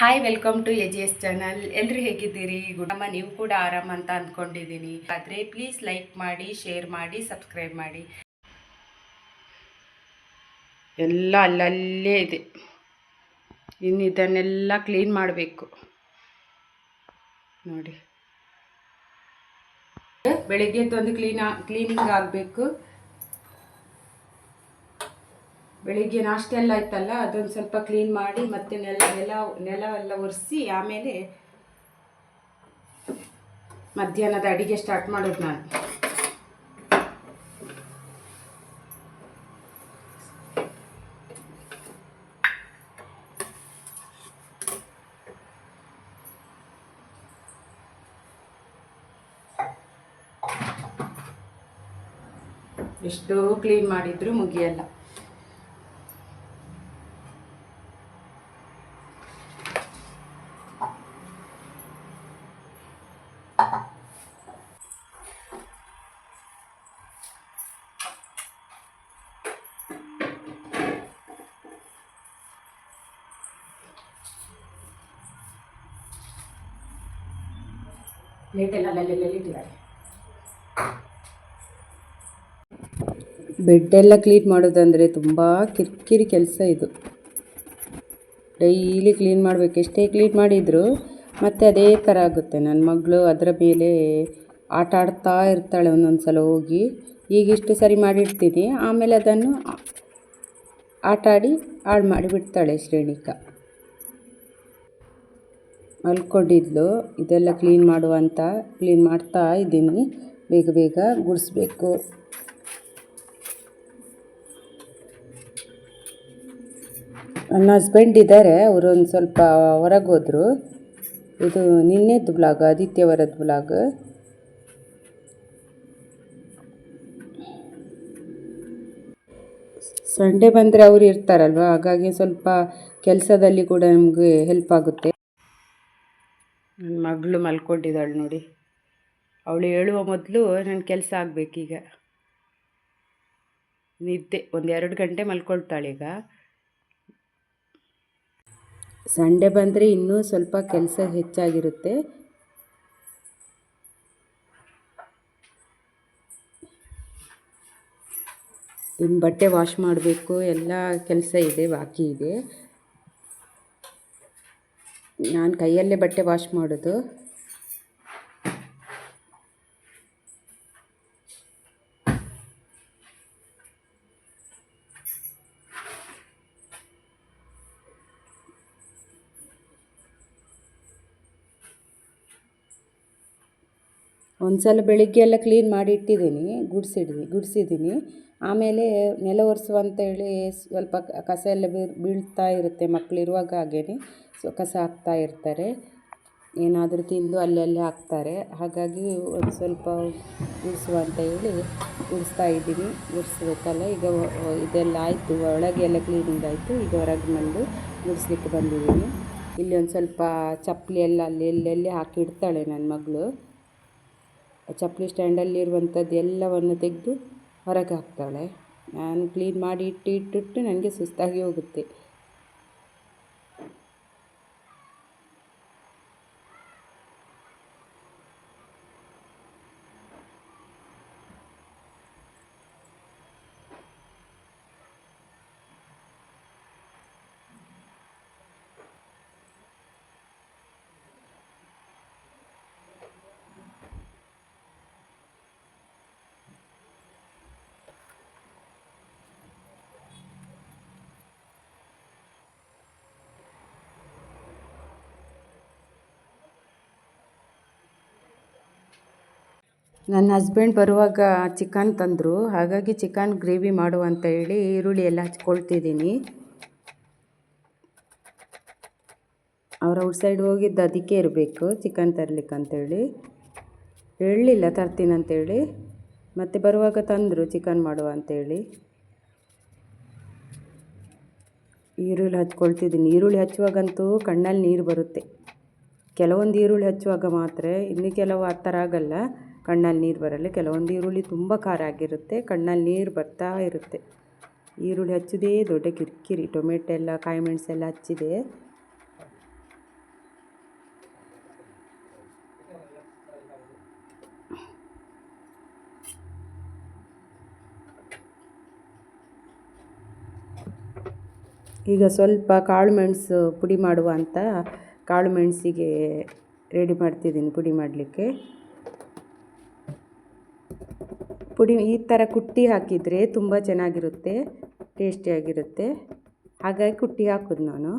Hi, welcome to AGS channel. ಎಲ್ಲರೂ ಹೇಗಿದ್ದೀರಿ? ಗುಡಮ್ಮ, ನೀವು ಕೂಡ ಆರಾಮ ಅಂತ ಅಂದ್ಕೊಂಡಿದ್ದೀನಿ. ಆದರೆ ಪ್ಲೀಸ್ ಲೈಕ್ ಮಾಡಿ, ಶೇರ್ ಮಾಡಿ, ಸಬ್ಸ್ಕ್ರೈಬ್ ಮಾಡಿ. ಎಲ್ಲ ಅಲ್ಲಲ್ಲೇ ಇದೆ. ಇನ್ನು ಇದನ್ನೆಲ್ಲ ಕ್ಲೀನ್ ಮಾಡಬೇಕು ನೋಡಿ. ಬೆಳಿಗ್ಗೆದೊಂದು ಕ್ಲೀನಿಂಗ್ ಆಗಬೇಕು. ಬೆಳಿಗ್ಗೆ ನಾಷ್ಟ ಎಲ್ಲ ಇತ್ತಲ್ಲ, ಅದೊಂದು ಸ್ವಲ್ಪ ಕ್ಲೀನ್ ಮಾಡಿ ಮತ್ತೆ ನೆಲ ಎಲ್ಲ ಒರೆಸಿ ಆಮೇಲೆ ಮಧ್ಯಾಹ್ನದ ಅಡಿಗೆ ಸ್ಟಾರ್ಟ್ ಮಾಡೋದು ನಾನು. ಎಷ್ಟು ಕ್ಲೀನ್ ಮಾಡಿದ್ರು ಮುಗಿಯಲ್ಲ. ಲೇಟೆಲ್ಲ ಇಟ್ಟಿದ್ದಾರೆ. ಬೆಡ್ಡೆಲ್ಲ ಕ್ಲೀನ್ ಮಾಡೋದಂದರೆ ತುಂಬ ಕಿರಿಕಿರಿ ಕೆಲಸ ಇದು. ಡೈಲಿ ಕ್ಲೀನ್ ಮಾಡಬೇಕು. ಎಷ್ಟೇ ಕ್ಲೀನ್ ಮಾಡಿದರೂ ಮತ್ತೆ ಅದೇ ಥರ ಆಗುತ್ತೆ. ನನ್ನ ಮಗಳು ಅದರ ಮೇಲೆ ಆಟ ಆಡ್ತಾ ಇರ್ತಾಳೆ ಒಂದೊಂದು ಸಲ ಹೋಗಿ. ಈಗಿಷ್ಟು ಸರಿ ಮಾಡಿಡ್ತೀನಿ, ಆಮೇಲೆ ಅದನ್ನು ಆಟ ಆಡಿ ಹಾಳು ಮಾಡಿಬಿಡ್ತಾಳೆ. ಶ್ರೇಣಿಕಾ ಮಲ್ಕೊಂಡಿದ್ಲು. ಇದೆಲ್ಲ ಕ್ಲೀನ್ ಮಾಡುವಂತ ಕ್ಲೀನ್ ಮಾಡ್ತಾ ಇದ್ದೀನಿ. ಬೇಗ ಬೇಗ ಗುಡಿಸ್ಬೇಕು. ನನ್ನ ಹಸ್ಬೆಂಡ್ ಇದ್ದಾರೆ, ಅವರೊಂದು ಸ್ವಲ್ಪ ಹೊರಗೆ ಹೋದರು. ಇದು ನಿನ್ನೆದ್ದು ಬ್ಲಾಗ್, ಆದಿತ್ಯವರದ್ದು ಬ್ಲಾಗ್. ಸಂಡೇ ಬಂದರೆ ಅವರು ಇರ್ತಾರಲ್ವ, ಹಾಗಾಗಿ ಸ್ವಲ್ಪ ಕೆಲಸದಲ್ಲಿ ಕೂಡ ನಮಗೆ ಹೆಲ್ಪ್ ಆಗುತ್ತೆ. ನನ್ನ ಮಗಳು ಮಲ್ಕೊಂಡಿದ್ದಾಳೆ ನೋಡಿ. ಅವಳು ಹೇಳುವ ಮೊದಲು ನನ್ನ ಕೆಲಸ ಆಗಬೇಕೀಗ. ನಿದ್ದೆ 1-2 ಗಂಟೆ ಮಲ್ಕೊಳ್ತಾಳೀಗ. ಸಂಡೇ ಬಂದರೆ ಇನ್ನೂ ಸ್ವಲ್ಪ ಕೆಲಸ ಹೆಚ್ಚಾಗಿರುತ್ತೆ. ಇನ್ನು ಬಟ್ಟೆ ವಾಶ್ ಮಾಡಬೇಕು, ಎಲ್ಲ ಕೆಲಸ ಇದೆ, ಬಾಕಿ ಇದೆ. ನಾನು ಕೈಯಲ್ಲೇ ಬಟ್ಟೆ ವಾಶ್ ಮಾಡೋದು. ಒಂದ್ಸಲ ಬೆಳಿಗ್ಗೆ ಎಲ್ಲ ಕ್ಲೀನ್ ಮಾಡಿ ಇಟ್ಟಿದ್ದೀನಿ, ಗುಡಿಸಿದ್ದೀನಿ. ಆಮೇಲೆ ನೆಲ ಒರೆಸುವ ಅಂತೇಳಿ ಸ್ವಲ್ಪ ಕಸ ಎಲ್ಲ ಬೀಳ್ತಾ ಇರುತ್ತೆ. ಮಕ್ಕಳಿರುವಾಗ ಹಾಗೇ ಕಸ ಹಾಕ್ತಾ ಇರ್ತಾರೆ, ಏನಾದರೂ ತಿಂದು ಅಲ್ಲೆಲ್ಲೇ ಹಾಕ್ತಾರೆ. ಹಾಗಾಗಿ ಒಂದು ಸ್ವಲ್ಪ ಗುಡಿಸುವ ಅಂತ ಹೇಳಿ ಗುಡಿಸ್ತಾ ಇದ್ದೀನಿ. ಗುಡಿಸ್ಬೇಕಲ್ಲ. ಈಗ ಇದೆಲ್ಲ ಆಯಿತು, ಒಳಗೆಲ್ಲ ಕ್ಲೀನಿಂಗ್ ಆಯಿತು. ಈಗ ಹೊರಗೆ ಬಂದು ಗುಡಿಸ್ಲಿಕ್ಕೆ ಬಂದಿದ್ದೀನಿ. ಇಲ್ಲಿ ಒಂದು ಸ್ವಲ್ಪ ಚಪ್ಪಲಿ ಎಲ್ಲ ಎಲ್ಲೆಲ್ಲಿ ಹಾಕಿಡ್ತಾಳೆ ನನ್ನ ಮಗಳು. ಚಪ್ಪಲಿ ಸ್ಟ್ಯಾಂಡಲ್ಲಿರುವಂಥದ್ದು ಎಲ್ಲವನ್ನು ತೆಗೆದು ಹೊರಗೆ ಹಾಕ್ತಾಳೆ. ನಾನು ಕ್ಲೀನ್ ಮಾಡಿ ಇಟ್ಟು ನನಗೆ ಸುಸ್ತಾಗಿ ಹೋಗುತ್ತೆ. ನನ್ನ ಹಸ್ಬೆಂಡ್ ಬರುವಾಗ ಚಿಕನ್ ತಂದರು, ಹಾಗಾಗಿ ಚಿಕನ್ ಗ್ರೇವಿ ಮಾಡುವ ಅಂತ ಹೇಳಿ ಈರುಳ್ಳಿ ಎಲ್ಲ ಹಚ್ಕೊಳ್ತಿದ್ದೀನಿ. ಅವ್ರು ಔಟ್ಸೈಡ್ ಹೋಗಿದ್ದು ಅದಕ್ಕೆ ಇರಬೇಕು, ಚಿಕನ್ ತರಲಿಕ್ಕೆ ಅಂತೇಳಿ ಹೇಳಲಿಲ್ಲ ತರ್ತೀನಂತೇಳಿ. ಮತ್ತು ಬರುವಾಗ ತಂದರು ಚಿಕನ್ ಮಾಡುವ ಅಂತೇಳಿ. ಈರುಳ್ಳಿ ಹಚ್ಕೊಳ್ತಿದ್ದೀನಿ. ಈರುಳ್ಳಿ ಹಚ್ಚುವಾಗಂತೂ ಕಣ್ಣಲ್ಲಿ ನೀರು ಬರುತ್ತೆ. ಕೆಲವೊಂದು ಈರುಳ್ಳಿ ಹಚ್ಚುವಾಗ ಮಾತ್ರ, ಇನ್ನು ಕೆಲವು ಆ ಥರ ಆಗಲ್ಲ, ಕಣ್ಣಲ್ಲಿ ನೀರು ಬರಲ್ಲ. ಕೆಲವೊಂದು ಈರುಳ್ಳಿ ತುಂಬ ಖಾರ ಆಗಿರುತ್ತೆ, ಕಣ್ಣಲ್ಲಿ ನೀರು ಬರ್ತಾ ಇರುತ್ತೆ. ಈರುಳ್ಳಿ ಹಚ್ಚೋದೇ ದೊಡ್ಡ ಕಿರಿಕಿರಿ. ಟೊಮೆಟೊ ಎಲ್ಲ, ಕಾಯಿ ಮೆಣಸೆಲ್ಲ ಹಚ್ಚಿದೆ. ಈಗ ಸ್ವಲ್ಪ ಕಾಳು ಮೆಣಸು ಪುಡಿ ಮಾಡುವ ಅಂತ ಕಾಳು ಮೆಣಸಿಗೆ ರೆಡಿ ಮಾಡ್ತಿದ್ದೀನಿ ಪುಡಿ ಮಾಡಲಿಕ್ಕೆ. ಪುಡಿ ಈ ಥರ ಕುಟ್ಟಿ ಹಾಕಿದರೆ ತುಂಬ ಚೆನ್ನಾಗಿರುತ್ತೆ, ಟೇಸ್ಟಿಯಾಗಿರುತ್ತೆ. ಹಾಗಾಗಿ ಕುಟ್ಟಿ ಹಾಕೋದು ನಾನು.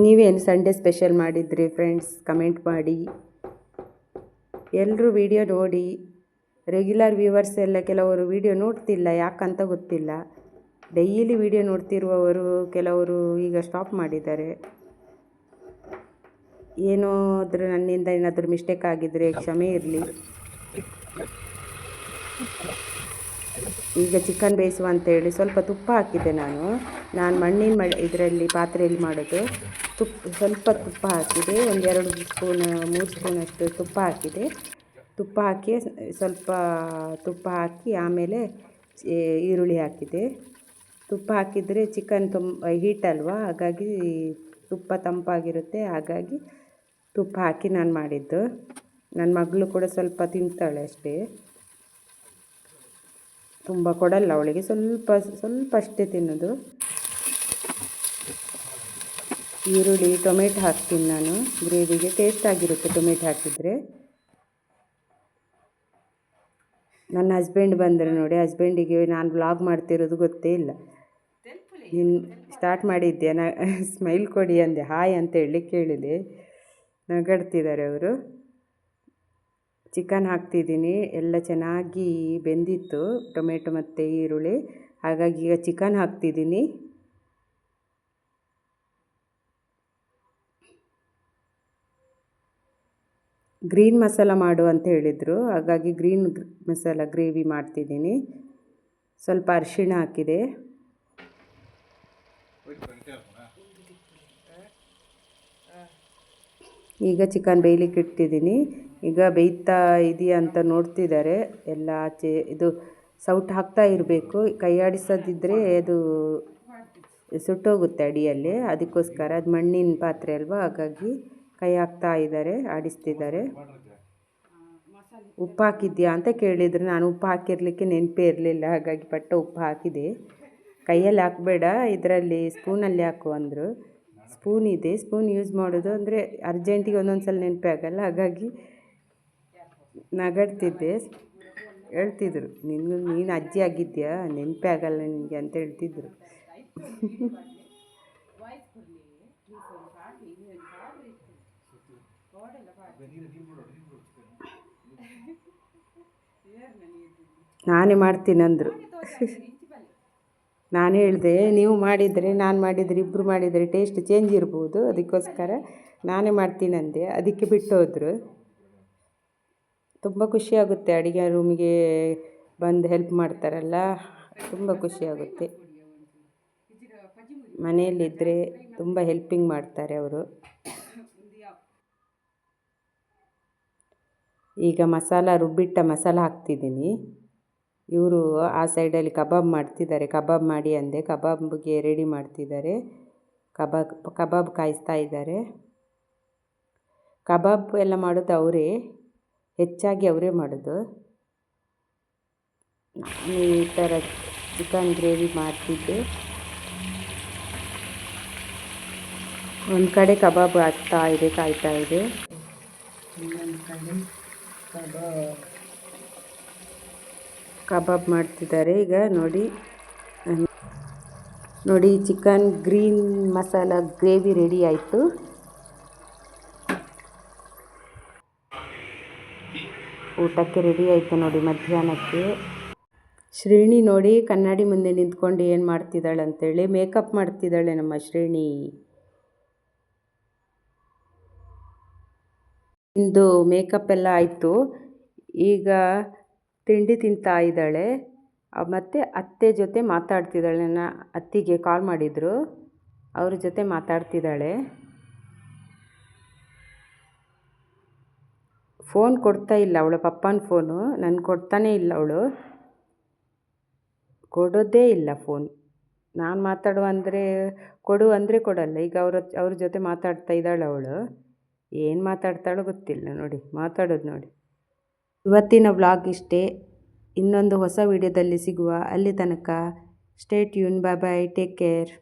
ನೀವೇನು ಸಂಡೇ ಸ್ಪೆಷಲ್ ಮಾಡಿದ್ರಿ ಫ್ರೆಂಡ್ಸ್? ಕಮೆಂಟ್ ಮಾಡಿ. ಎಲ್ಲರೂ ವಿಡಿಯೋ ನೋಡಿ. ರೆಗ್ಯುಲರ್ ವ್ಯೂವರ್ಸ್ ಎಲ್ಲ ಕೆಲವರು ವಿಡಿಯೋ ನೋಡ್ತಿಲ್ಲ, ಯಾಕಂತ ಗೊತ್ತಿಲ್ಲ. ಡೈಲಿ ವಿಡಿಯೋ ನೋಡ್ತಿರುವವರು ಕೆಲವರು ಈಗ ಸ್ಟಾಪ್ ಮಾಡಿದ್ದಾರೆ. ಏನಾದರೂ ನನ್ನಿಂದ ಏನಾದರೂ ಮಿಸ್ಟೇಕ್ ಆಗಿದ್ದರೆ ಕ್ಷಮೆ ಇರಲಿ. ಈಗ ಚಿಕನ್ ಬೇಯಿಸುವ ಅಂತೇಳಿ ಸ್ವಲ್ಪ ತುಪ್ಪ ಹಾಕಿದ್ದೆ ನಾನು ಮಣ್ಣಿನ ಇದರಲ್ಲಿ ಪಾತ್ರೆಯಲ್ಲಿ ಮಾಡೋದು. ಸ್ವಲ್ಪ ತುಪ್ಪ ಹಾಕಿದೆ, ಒಂದು 2 ಸ್ಪೂನ್ 3 ಸ್ಪೂನಷ್ಟು ತುಪ್ಪ ಹಾಕಿದೆ. ತುಪ್ಪ ಹಾಕಿ ಸ್ವಲ್ಪ ತುಪ್ಪ ಹಾಕಿ ಆಮೇಲೆ ಈರುಳ್ಳಿ ಹಾಕಿದೆ. ತುಪ್ಪ ಹಾಕಿದರೆ ಚಿಕನ್ ಹೀಟ್ ಅಲ್ವಾ, ಹಾಗಾಗಿ ತುಪ್ಪ ತಂಪಾಗಿರುತ್ತೆ. ಹಾಗಾಗಿ ತುಪ್ಪ ಹಾಕಿ ನಾನು ಮಾಡಿದ್ದು. ನನ್ನ ಮಗಳು ಕೂಡ ಸ್ವಲ್ಪ ತಿಂತಾಳೆ ಅಷ್ಟೇ, ತುಂಬ ಕೊಡಲ್ಲ ಅವಳಿಗೆ, ಸ್ವಲ್ಪ ಅಷ್ಟೇ ತಿನ್ನೋದು. ಈರುಳ್ಳಿ ಟೊಮೆಟೊ ಹಾಕ್ತೀನಿ ನಾನು. ಗ್ರೇವಿಗೆ ಟೇಸ್ಟ್ ಆಗಿರುತ್ತೆ ಟೊಮೆಟೊ ಹಾಕಿದರೆ. ನನ್ನ ಹಸ್ಬೆಂಡ್ ಬಂದರೆ ನೋಡಿ, ಹಸ್ಬೆಂಡಿಗೆ ನಾನು ವ್ಲಾಗ್ ಮಾಡ್ತಿರೋದು ಗೊತ್ತೇ ಇಲ್ಲ. ನೀನು ಸ್ಟಾರ್ಟ್ ಮಾಡಿದ್ದೆ, ಸ್ಮೈಲ್ ಕೊಡಿ ಅಂದೆ, ಹಾಯ್ ಅಂತ ಹೇಳಿ ಕೇಳಿದೆ. ನಗಾಡ್ತಿದ್ದಾರೆ ಅವರು. ಚಿಕನ್ ಹಾಕ್ತಿದ್ದೀನಿ. ಎಲ್ಲ ಚೆನ್ನಾಗಿ ಬೆಂದಿತ್ತು ಟೊಮೆಟೊ ಮತ್ತು ಈರುಳ್ಳಿ, ಹಾಗಾಗಿ ಈಗ ಚಿಕನ್ ಹಾಕ್ತಿದ್ದೀನಿ. ಗ್ರೀನ್ ಮಸಾಲ ಮಾಡು ಅಂತ ಹೇಳಿದರು, ಹಾಗಾಗಿ ಗ್ರೀನ್ ಮಸಾಲ ಗ್ರೇವಿ ಮಾಡ್ತಿದ್ದೀನಿ. ಸ್ವಲ್ಪ ಅರಿಶಿಣ ಹಾಕಿದೆ. ಈಗ ಚಿಕನ್ ಬೇಯಲಿಕ್ಕೆ ಇಡ್ತಿದ್ದೀನಿ. ಈಗ ಬೇಯ್ತಾ ಇದೆಯಾ ಅಂತ ನೋಡ್ತಿದ್ದಾರೆ ಎಲ್ಲ. ಇದು ಸೌಟ್ ಹಾಕ್ತಾ ಇರಬೇಕು, ಕೈ ಆಡಿಸೋದಿದ್ದರೆ ಅದು ಸುಟ್ಟೋಗುತ್ತೆ ಅಡಿಯಲ್ಲಿ. ಅದಕ್ಕೋಸ್ಕರ ಅದು ಮಣ್ಣಿನ ಪಾತ್ರೆ ಅಲ್ವಾ, ಹಾಗಾಗಿ ಕೈ ಹಾಕ್ತಾ ಇದ್ದಾರೆ, ಆಡಿಸ್ತಿದ್ದಾರೆ. ಉಪ್ಪು ಹಾಕಿದ್ಯಾ ಅಂತ ಕೇಳಿದರೆ ನಾನು ಉಪ್ಪು ಹಾಕಿರಲಿಕ್ಕೆ ನೆನಪೇ ಇರಲಿಲ್ಲ, ಹಾಗಾಗಿ ಉಪ್ಪು ಹಾಕಿದೆ. ಕೈಯಲ್ಲಿ ಹಾಕಬೇಡ, ಇದರಲ್ಲಿ ಸ್ಪೂನಲ್ಲಿ ಹಾಕು ಅಂದರು. ಸ್ಪೂನ್ ಇದೆ, ಸ್ಪೂನ್ ಯೂಸ್ ಮಾಡೋದು ಅಂದರೆ ಅರ್ಜೆಂಟಿಗೆ ಒಂದೊಂದು ಸಲ ನೆನಪೇ ಆಗಲ್ಲ, ಹಾಗಾಗಿ ನಗಾಡ್ತಿದ್ದೆ. ಹೇಳ್ತಿದ್ರು, ನೀನು ಅಜ್ಜಿ ಆಗಿದ್ಯಾ, ನೆನಪೇ ಆಗಲ್ಲ ನಿನಗೆ ಅಂತ ಹೇಳ್ತಿದ್ರು. ನಾನೇ ಮಾಡ್ತೀನಿ ಅಂದರು. ನಾನು ಹೇಳಿದೆ, ನೀವು ಮಾಡಿದರೆ ನಾನು ಮಾಡಿದರೆ ಇಬ್ಬರು ಮಾಡಿದರೆ ಟೇಸ್ಟ್ ಚೇಂಜ್ ಇರ್ಬೋದು, ಅದಕ್ಕೋಸ್ಕರ ನಾನೇ ಮಾಡ್ತೀನಿ ಅಂದೆ. ಅದಕ್ಕೆ ಬಿಟ್ಟು ಹೋದರು. ತುಂಬ ಖುಷಿಯಾಗುತ್ತೆ ಅಡುಗೆ ರೂಮಿಗೆ ಬಂದು ಹೆಲ್ಪ್ ಮಾಡ್ತಾರಲ್ಲ, ತುಂಬ ಖುಷಿಯಾಗುತ್ತೆ. ಮನೆಯಲ್ಲಿದ್ದರೆ ತುಂಬ ಹೆಲ್ಪಿಂಗ್ ಮಾಡ್ತಾರೆ ಅವರು. ಈಗ ರುಬ್ಬಿಟ್ಟ ಮಸಾಲ ಹಾಕ್ತಿದ್ದೀನಿ. ಇವರು ಆ ಸೈಡಲ್ಲಿ ಕಬಾಬ್ ಮಾಡ್ತಿದ್ದಾರೆ. ಕಬಾಬ್ ಮಾಡಿ ಅಂದೆ, ಕಬಾಬ್ಗೆ ರೆಡಿ ಮಾಡ್ತಿದ್ದಾರೆ. ಕಬಾಬ್ ಕಾಯಿಸ್ತಾ ಇದ್ದಾರೆ. ಕಬಾಬ್ ಎಲ್ಲ ಮಾಡೋದು ಅವರೇ, ಹೆಚ್ಚಾಗಿ ಅವರೇ ಮಾಡೋದು. ನಾನು ಈ ಥರ ಚಿಕನ್ ಗ್ರೇವಿ ಮಾಡ್ತಿದ್ದೆ. ಒಂದು ಕಡೆ ಕಬಾಬ್ ಕಾಯ್ತಾ ಇದೆ. ಇನ್ನೊಂದು ಕಡೆ ಕಬಾಬ್ ಮಾಡ್ತಿದ್ದಾರೆ. ಈಗ ನೋಡಿ chicken green masala gravy ready ಆಯಿತು. ಊಟಕ್ಕೆ ರೆಡಿ ಆಯಿತು ನೋಡಿ, ಮಧ್ಯಾಹ್ನಕ್ಕೆ. ಶ್ರೇಣಿ ನೋಡಿ ಕನ್ನಡಿ ಮುಂದೆ ನಿಂತ್ಕೊಂಡು ಏನು ಮಾಡ್ತಿದ್ದಾಳೆ ಅಂತೇಳಿ, ಮೇಕಪ್ ಮಾಡ್ತಿದ್ದಾಳೆ ನಮ್ಮ ಶ್ರೇಣಿ. ಇಂದು ಮೇಕಪ್ ಎಲ್ಲ ಆಯಿತು. ಈಗ ತಿಂಡಿ ತಿಂತಾ ಇದ್ದಾಳೆ. ಮತ್ತು ಅತ್ತೆ ಜೊತೆ ಮಾತಾಡ್ತಿದ್ದಾಳೆ. ನನ್ನ ಅತ್ತಿಗೆ ಕಾಲ್ ಮಾಡಿದರು, ಅವ್ರ ಜೊತೆ ಮಾತಾಡ್ತಿದ್ದಾಳೆ. ಫೋನ್ ಕೊಡ್ತಾ ಇಲ್ಲ ಅವಳ ಪಪ್ಪನ ಫೋನು, ನನಗೆ ಕೊಡ್ತಾನೇ ಇಲ್ಲ ಅವಳು, ಕೊಡೋದೇ ಇಲ್ಲ ಫೋನ್. ನಾನು ಮಾತಾಡುವ ಅಂದರೆ ಕೊಡು ಅಂದರೆ ಕೊಡಲ್ಲ. ಈಗ ಅವ್ರ ಜೊತೆ ಮಾತಾಡ್ತಾ ಇದ್ದಾಳೆ ಅವಳು, ಏನು ಮಾತಾಡ್ತಾಳೋ ಗೊತ್ತಿಲ್ಲ. ನೋಡಿ ಮಾತಾಡೋದು ನೋಡಿ. ಇವತ್ತಿನ ವ್ಲಾಗ್ ಇಷ್ಟೇ. ಇನ್ನೊಂದು ಹೊಸ ವಿಡಿಯೋದಲ್ಲಿ ಸಿಗುವ. ಅಲ್ಲಿ ತನಕ ಸ್ಟೇ ಟ್ಯೂನ್. ಬಾಯ್ ಬಾಯ್, ಟೇಕ್ ಕೇರ್.